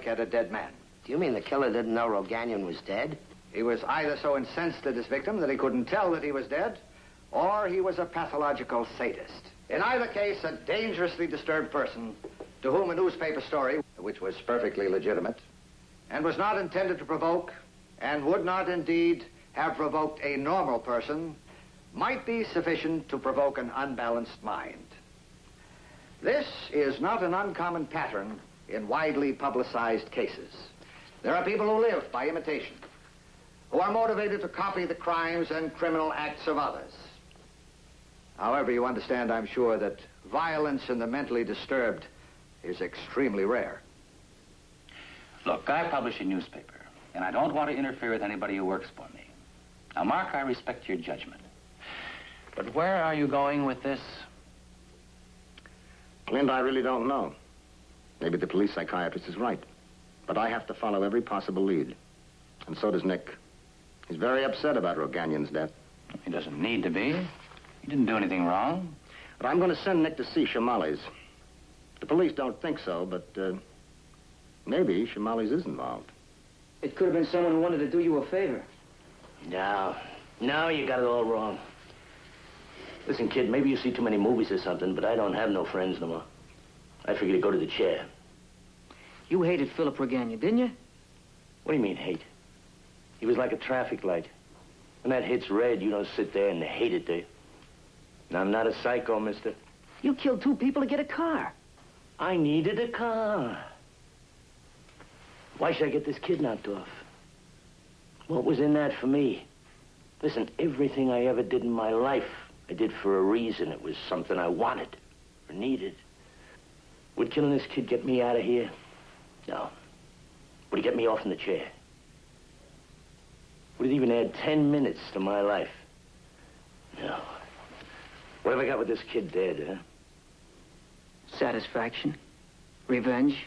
At a dead man. Do you mean the killer didn't know Roganian was dead? He was either so incensed at his victim that he couldn't tell that he was dead, or he was a pathological sadist. In either case, a dangerously disturbed person to whom a newspaper story, which was perfectly legitimate, and was not intended to provoke, and would not indeed have provoked a normal person, might be sufficient to provoke an unbalanced mind. This is not an uncommon pattern in widely publicized cases. There are people who live by imitation, who are motivated to copy the crimes and criminal acts of others. However, you understand, I'm sure, that violence in the mentally disturbed is extremely rare. Look, I publish a newspaper, and I don't want to interfere with anybody who works for me. Now, Mark, I respect your judgment. But where are you going with this? Clint, I really don't know. Maybe the police psychiatrist is right. But I have to follow every possible lead. And so does Nick. He's very upset about Roganian's death. He doesn't need to be. He didn't do anything wrong. But I'm going to send Nick to see Shamali's. The police don't think so, but maybe Shamali's is involved. It could have been someone who wanted to do you a favor. No, you got it all wrong. Listen, kid, maybe you see too many movies or something, but I don't have no friends no more. I figured to go to the chair. You hated Philip Roganian, didn't you? What do you mean, hate? He was like a traffic light. When that hit's red, you don't sit there and hate it, do you? And I'm not a psycho, mister. You killed 2 people to get a car. I needed a car. Why should I get this kid knocked off? What was in that for me? Listen, everything I ever did in my life, I did for a reason. It was something I wanted or needed. Would killing this kid get me out of here? No. Would it get me off in the chair? Would it even add 10 minutes to my life? No. What have I got with this kid dead, huh? Satisfaction. Revenge.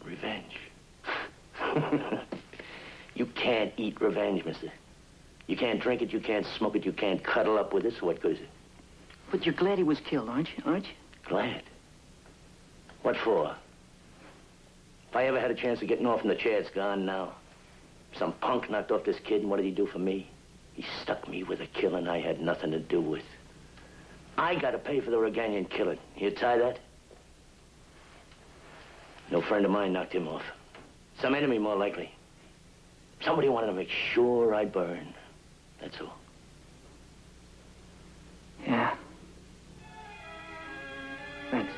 Revenge. You can't eat revenge, mister. You can't drink it, you can't smoke it, you can't cuddle up with it, so what good is it? But you're glad he was killed, aren't you? Aren't you? Glad? What for? If I ever had a chance of getting off in the chair, it's gone now. Some punk knocked off this kid, and what did he do for me? He stuck me with a killing I had nothing to do with. I gotta pay for the Roganian killing. You tie that? No friend of mine knocked him off. Some enemy, more likely. Somebody wanted to make sure I burn. That's all. Yeah. Thanks.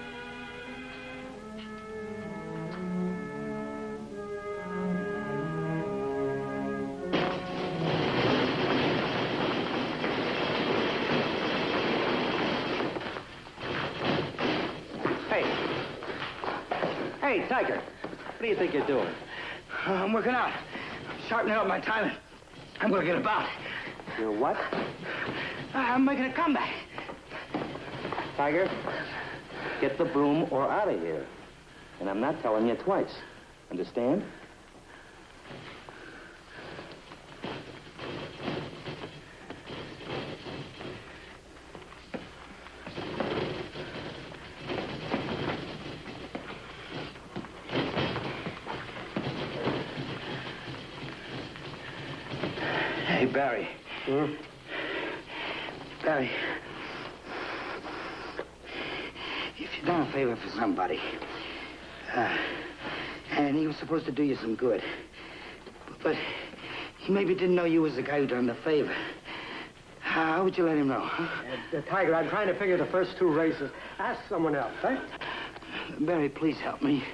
Hey, Tiger, what do you think you're doing? I'm working out. Sharpening up my timing. I'm going to get about. You're what? I'm making a comeback. Tiger, get the broom or out of here. And I'm not telling you twice. Understand? Hey, Barry. Barry. If you've done a favor for somebody, and he was supposed to do you some good, but he maybe didn't know you was the guy who done the favor, how would you let him know, huh? Tiger, I'm trying to figure the first 2 races. Ask someone else, huh? Barry, please help me.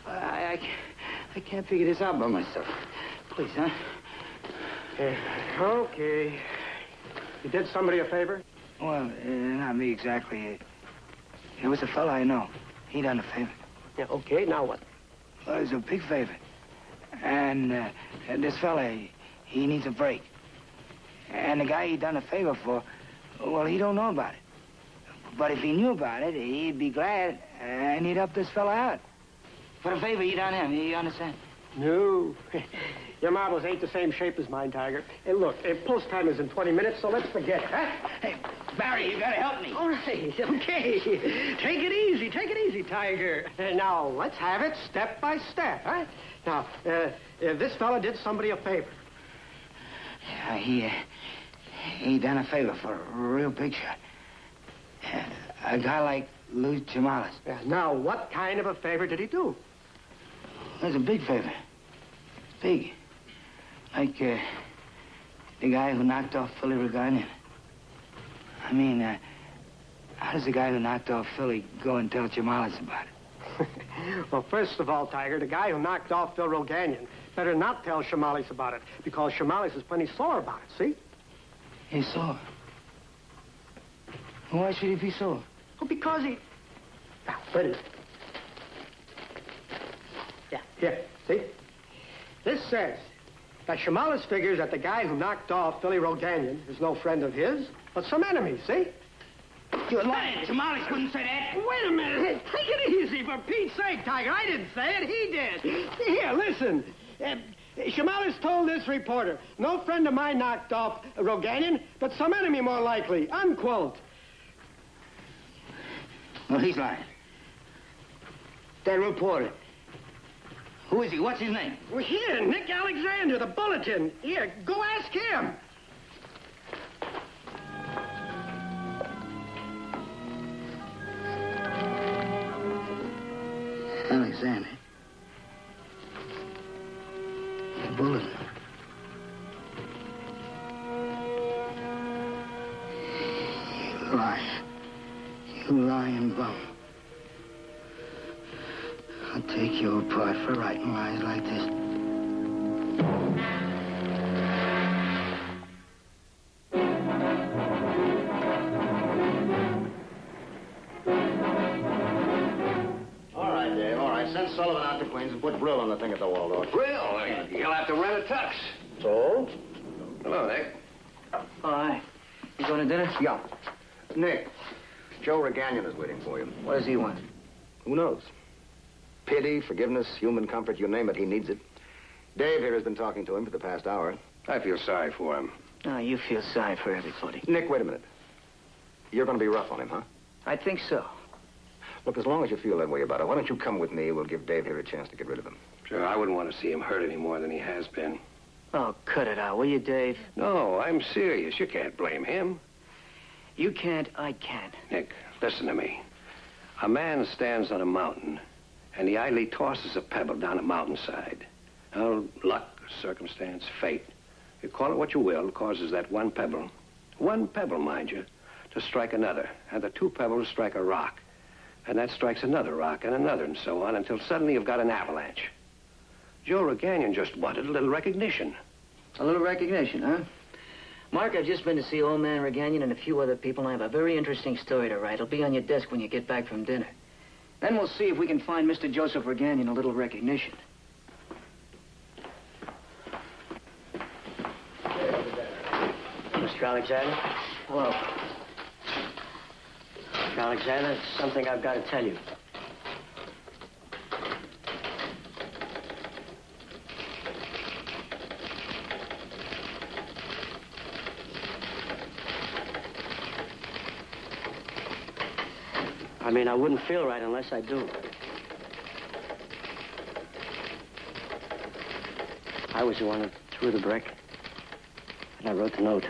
I can't figure this out by myself. Please, huh? Okay. You did somebody a favor? Well, not me exactly. It was a fella I know. He done a favor. Yeah, okay, now what? Well, it was a big favor. And this fella, he needs a break. And the guy he done a favor for, well, he don't know about it. But if he knew about it, he'd be glad, and he'd help this fella out. For the favor he done him, you understand? No. Your marbles ain't the same shape as mine, Tiger. And look, post time is in 20 minutes, so let's forget it, huh? Hey, Barry, you gotta help me. All right, okay. Take it easy, Tiger. Now, let's have it step by step, huh? Now, this fella did somebody a favor. He done a favor for a real big shot. A guy like Lou Chamales. Now, what kind of a favor did he do? That's a big favor. Big. Like, the guy who knocked off Philly Regagnon. I mean, how does the guy who knocked off Philly go and tell Chamales about it? Well, first of all, Tiger, the guy who knocked off Phil Regagnon better not tell Chamales about it, because Chamales is plenty sore about it, see? He's sore. Why should he be sore? Well, because he... Now, wait a minute. Yeah, here, see? This says that Chamales figures that the guy who knocked off Philly Regagnon is no friend of his, but some enemy, see? You're lying. Chamales wouldn't say that. Wait a minute. Take it easy, for Pete's sake, Tiger. I didn't say it. He did. Here, listen. Chamales told this reporter, no friend of mine knocked off Regagnon, but some enemy more likely, unquote. Well, he's lying. That reporter. Who is he? What's his name? Well, here, Nick Alexander, the Bulletin. Here, go ask him. Alexander. The Bulletin. You lie. You lying bum. I'll take you apart for writing lies like this. All right, Dave, all right. Send Sullivan out to Queens and put Brill on the thing at the Waldorf. Brill? You'll have to rent a tux. So? Hello, Nick. Hi. You going to dinner? Yeah. Nick, Joe Regagnon is waiting for you. What does he want? Who knows? Pity, forgiveness, human comfort, you name it, he needs it. Dave here has been talking to him for the past hour. I feel sorry for him. No, you feel sorry for everybody. Nick, wait a minute. You're going to be rough on him, huh? I think so. Look, as long as you feel that way about it, why don't you come with me? We'll give Dave here a chance to get rid of him. Sure, I wouldn't want to see him hurt any more than he has been. Oh, cut it out, will you, Dave? No, I'm serious. You can't blame him. You can't, I can. Nick, listen to me. A man stands on a mountain, and he idly tosses a pebble down a mountainside. Now, luck, circumstance, fate, you call it what you will, causes that one pebble, mind you, to strike another, and the two pebbles strike a rock, and that strikes another rock, and another, and so on, until suddenly you've got an avalanche. Joe Regagnon just wanted a little recognition. A little recognition, huh? Mark, I've just been to see old man Regagnon and a few other people, and I have a very interesting story to write. It'll be on your desk when you get back from dinner. Then we'll see if we can find Mr. Joseph Regagnon a little recognition. Mr. Alexander? Hello. Mr. Alexander, it's something I've got to tell you. I mean, I wouldn't feel right unless I do. I was the one who threw the brick, and I wrote the note.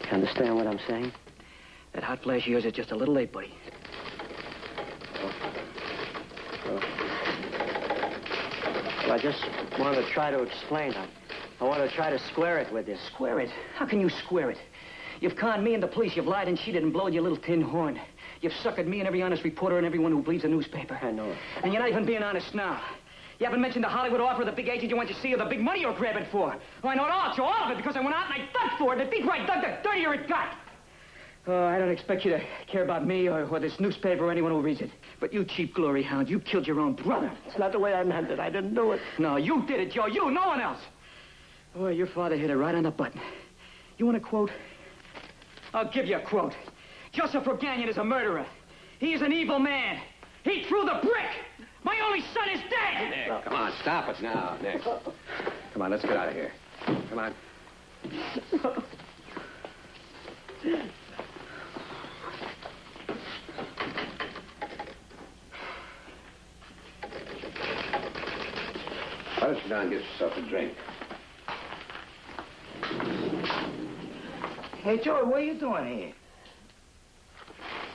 You understand what I'm saying? That hot flash of yours is just a little late, buddy. Well, I just wanted to try to explain. I want to try to square it with you. Square it? How can you square it? You've conned me and the police. You've lied and cheated and blowed your little tin horn. You've suckered me and every honest reporter and everyone who bleeds a newspaper. I know it. And you're not even being honest now. You haven't mentioned the Hollywood offer, the big agent you went to see, or the big money you're grabbing for. Oh, I know it all, Joe, all of it, because I went out and I dug for it. And the deeper I dug, the dirtier it got. Oh, I don't expect you to care about me or this newspaper or anyone who reads it. But you cheap glory hound, you killed your own brother. It's not the way I meant it. I didn't do it. No, you did it, Joe. You, no one else. Boy, your father hit it right on the button. You want a quote? I'll give you a quote. Joseph Regagnon is a murderer. He is an evil man. He threw the brick. My only son is dead. Nick, come on, stop it now, Nick. Come on, let's get out of here. Come on. Why don't you down and get yourself a drink? Hey, Joey, what are you doing here?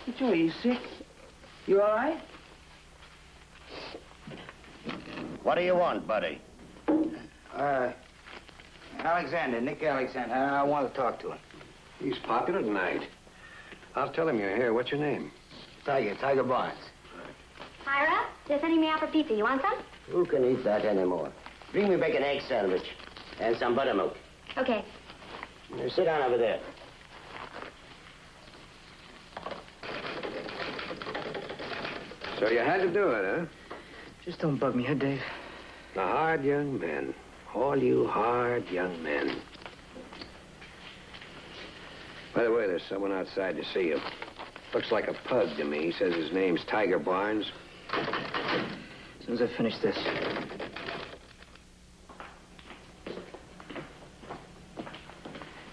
Hey, Joey, you sick? You all right? What do you want, buddy? Alexander, Nick Alexander. I want to talk to him. He's popular tonight. I'll tell him you're here. What's your name? Tiger Barnes. Ira, they're sending me out for pizza. You want some? Who can eat that anymore? Bring me back an egg sandwich and some buttermilk. Okay. Now, sit down over there. So you had to do it, huh? Just don't bug me, huh, Dave? The hard young men. All you hard young men. By the way, there's someone outside to see you. Looks like a pug to me. He says his name's Tiger Barnes. As soon as I finish this.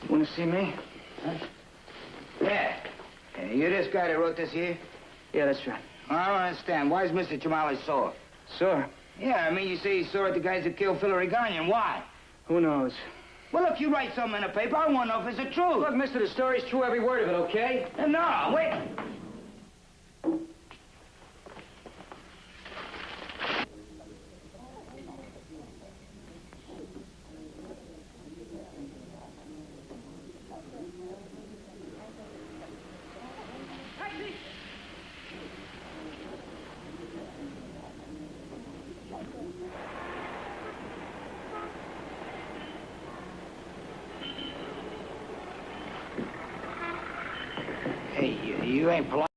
You want to see me? Huh? Yeah. Hey, you this guy that wrote this here? Yeah, that's right. I don't understand. Why is Mr. Jamali sore? Sure. Yeah, I mean, you say he's sore at the guys that killed Phil Reganian. Why? Who knows? Well, if you write something in the paper, I want to know if it's the truth. Look, mister, the story's true, every word of it, okay? No, wait. Hey, you ain't polite.